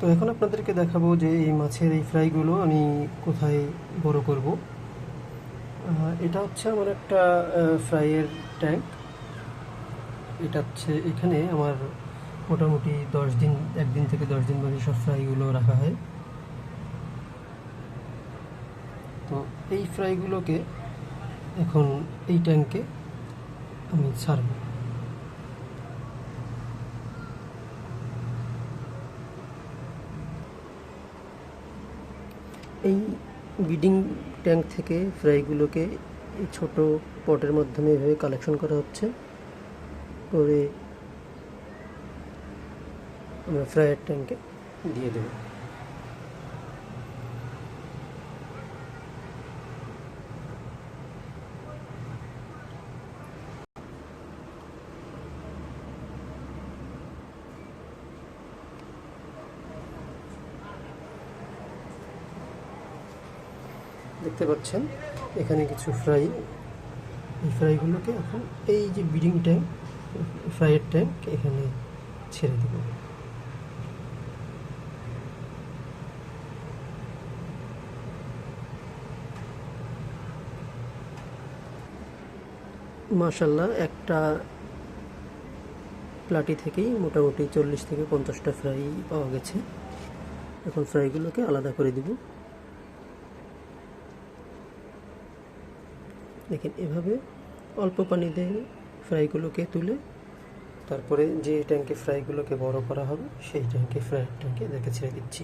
তো এখন আপনাদেরকে দেখাবো যে এই মাছের এই ফ্রাইগুলো আমি কোথায় বড় করব। এটা হচ্ছে আমার একটা ফ্রাইয়ের ট্যাঙ্ক। এটা হচ্ছে এখানে আমার মোটামুটি 10 দিন, 1 দিন থেকে 10 দিন ধরে সব ফ্রাইগুলো রাখা হয়। তো এই ফ্রাইগুলোকে এখন এই ট্যাঙ্কে আমি ছাড়ব। এই ব্রিডিং ট্যাঙ্ক থেকে ফ্রাইগুলোকে এই ছোট পটের মাধ্যমে এভাবে কালেকশন করা হচ্ছে, করে আমরা ফ্রাইয়ের ট্যাঙ্কে দিয়ে দেব। দেখতে পাচ্ছেন এখানে কিছু ফ্রাই, এই ফ্রাইগুলোকে এখন এই যে ব্রিডিং ট্যাঙ্ক, ফ্রাইয়ের ট্যাঙ্ক, এখানে ছেড়ে দেব। মাশাআল্লাহ, একটা প্লাটি থেকেই মোটামুটি 40 থেকে 50টা ফ্রাই পাওয়া গেছে। এখন ফ্রাইগুলোকে আলাদা করে দিব। দেখেন এভাবে অল্প পানি দিয়ে ফ্রাইগুলোকে তুলে তারপরে যে ট্যাঙ্কে ফ্রাইগুলোকে বড় করা হবে সেই ট্যাঙ্কে, ফ্রাইয়ের ট্যাঙ্কে এদেরকে ছেড়ে দিচ্ছি।